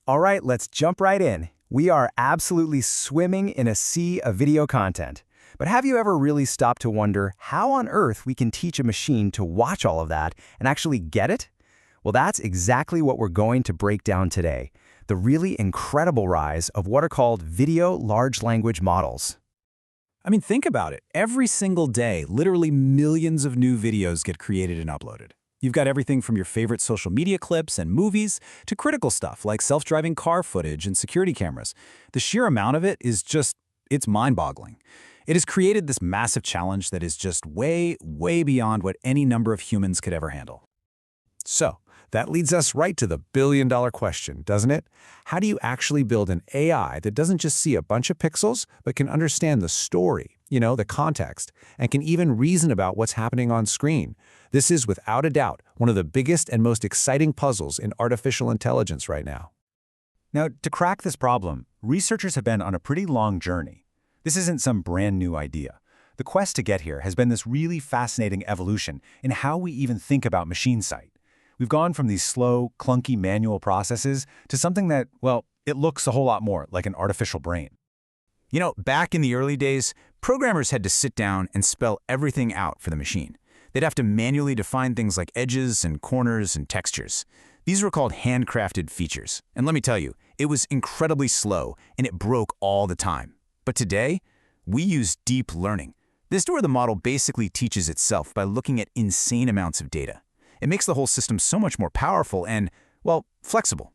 All right, let's jump right in. We are absolutely swimming in a sea of video content. But have you ever really stopped to wonder how on earth we can teach a machine to watch all of that and actually get it? Well, that's exactly what we're going to break down today. The really incredible rise of what are called video large language models. I mean, think about it. Every single day, literally millions of new videos get created and uploaded. You've got everything from your favorite social media clips and movies to critical stuff like self-driving car footage and security cameras. The sheer amount of it is it's mind-boggling. It has created this massive challenge that is just way, way beyond what any number of humans could ever handle. So, that leads us right to the billion-dollar question, doesn't it? How do you actually build an AI that doesn't just see a bunch of pixels, but can understand the story, the context, and can even reason about what's happening on screen? This is, without a doubt, one of the biggest and most exciting puzzles in artificial intelligence right now. Now, to crack this problem, researchers have been on a pretty long journey. This isn't some brand new idea. The quest to get here has been this really fascinating evolution in how we even think about machine sight. We've gone from these slow, clunky manual processes to something that, well, it looks a whole lot more like an artificial brain. Back in the early days, programmers had to sit down and spell everything out for the machine. They'd have to manually define things like edges and corners and textures. These were called handcrafted features. And let me tell you, it was incredibly slow and it broke all the time. But today, we use deep learning. This is where the model basically teaches itself by looking at insane amounts of data. It makes the whole system so much more powerful and, well, flexible.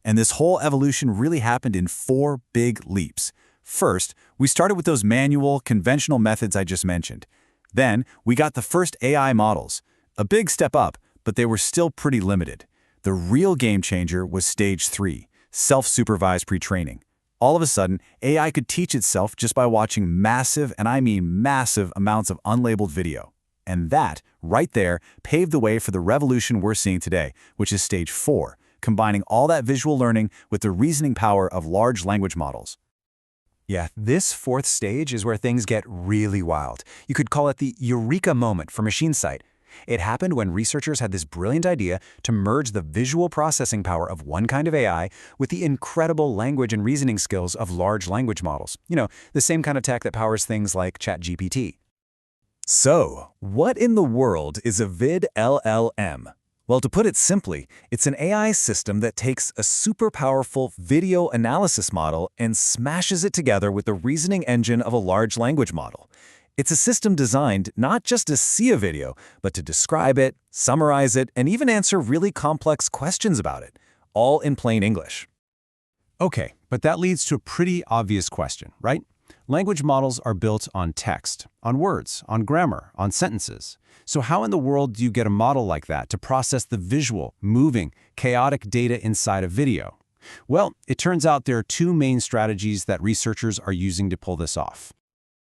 And this whole evolution really happened in 4 big leaps. First, we started with those manual, conventional methods I just mentioned. Then, we got the first AI models. A big step up, but they were still pretty limited. The real game changer was stage 3, self-supervised pre-training. All of a sudden, AI could teach itself just by watching massive, and I mean massive, amounts of unlabeled video. And that, right there, paved the way for the revolution we're seeing today, which is stage 4, combining all that visual learning with the reasoning power of large language models. Yeah, this 4th stage is where things get really wild. You could call it the eureka moment for machine sight. It happened when researchers had this brilliant idea to merge the visual processing power of one kind of AI with the incredible language and reasoning skills of large language models. The same kind of tech that powers things like ChatGPT. So, what in the world is a VidLLM? Well, to put it simply, it's an AI system that takes a super powerful video analysis model and smashes it together with the reasoning engine of a large language model. It's a system designed not just to see a video, but to describe it, summarize it, and even answer really complex questions about it, all in plain English. Okay, but that leads to a pretty obvious question, right? Language models are built on text, on words, on grammar, on sentences. So how in the world do you get a model like that to process the visual, moving, chaotic data inside a video? Well, it turns out there are 2 main strategies that researchers are using to pull this off.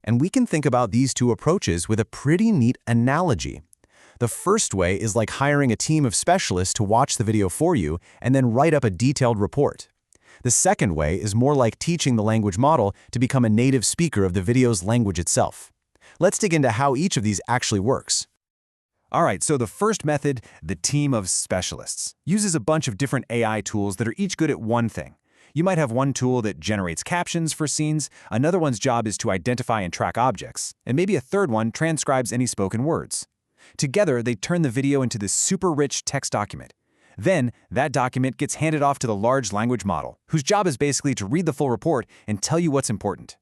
And we can think about these 2 approaches with a pretty neat analogy. The first way is like hiring a team of specialists to watch the video for you and then write up a detailed report. The second way is more like teaching the language model to become a native speaker of the video's language itself. Let's dig into how each of these actually works. All right, so the first method, the team of specialists, uses a bunch of different AI tools that are each good at one thing. You might have one tool that generates captions for scenes, another one's job is to identify and track objects, and maybe a third one transcribes any spoken words. Together, they turn the video into this super rich text document. Then, that document gets handed off to the large language model, whose job is basically to read the full report and tell you what's important.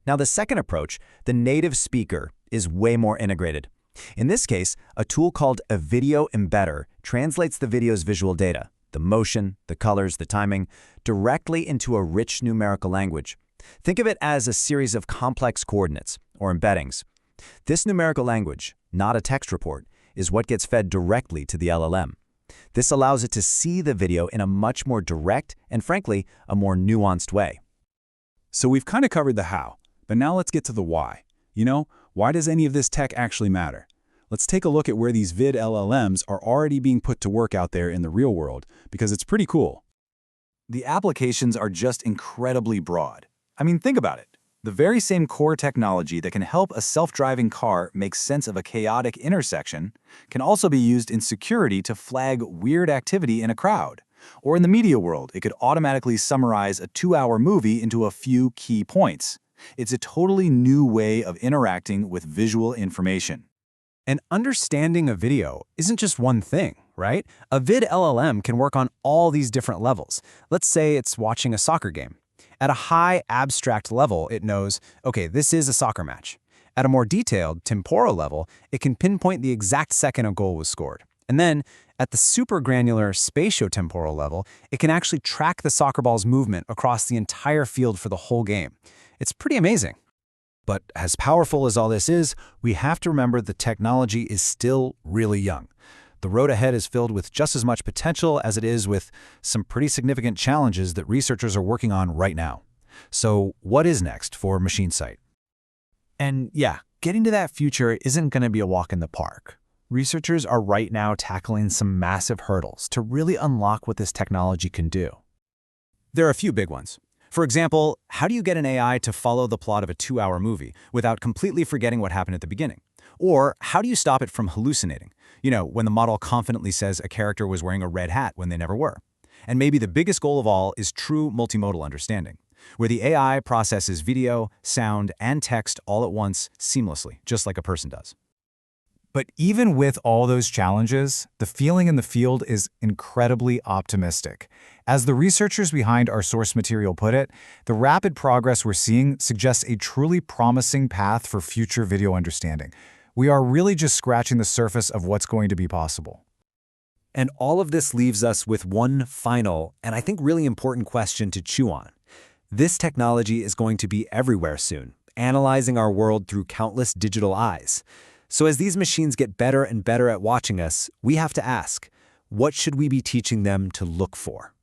Now, the second approach, the native speaker, is way more integrated. In this case, a tool called a video embedder translates the video's visual data, the motion, the colors, the timing, directly into a rich numerical language. Think of it as a series of complex coordinates, or embeddings. This numerical language, not a text report, is what gets fed directly to the LLM. This allows it to see the video in a much more direct and, frankly, a more nuanced way. So we've kind of covered the how, but now let's get to the why. Why does any of this tech actually matter? Let's take a look at where these VidLLMs are already being put to work out there in the real world, because it's pretty cool. The applications are just incredibly broad. I mean, think about it. The very same core technology that can help a self-driving car make sense of a chaotic intersection can also be used in security to flag weird activity in a crowd, Or in the media world, it could automatically summarize a 2-hour movie into a few key points. It's a totally new way of interacting with visual information. And understanding a video isn't just one thing, right? A vid LLM can work on all these different levels. Let's say it's watching a soccer game. At a high abstract level, it knows, okay, this is a soccer match. At a more detailed, temporal level, it can pinpoint the exact second a goal was scored. And then, at the super granular spatiotemporal level, it can actually track the soccer ball's movement across the entire field for the whole game. It's pretty amazing. But as powerful as all this is, we have to remember the technology is still really young. The road ahead is filled with just as much potential as it is with some pretty significant challenges that researchers are working on right now. So what is next for Machine Sight? And yeah, getting to that future isn't going to be a walk in the park. Researchers are right now tackling some massive hurdles to really unlock what this technology can do. There are a few big ones. For example, how do you get an AI to follow the plot of a 2-hour movie without completely forgetting what happened at the beginning? Or how do you stop it from hallucinating? You know, when the model confidently says a character was wearing a red hat when they never were. And maybe the biggest goal of all is true multimodal understanding, where the AI processes video, sound, and text all at once seamlessly, just like a person does. But even with all those challenges, the feeling in the field is incredibly optimistic. As the researchers behind our source material put it, the rapid progress we're seeing suggests a truly promising path for future video understanding. We are really just scratching the surface of what's going to be possible. And all of this leaves us with one final, and I think really important question to chew on. This technology is going to be everywhere soon, analyzing our world through countless digital eyes. So as these machines get better and better at watching us, we have to ask, what should we be teaching them to look for?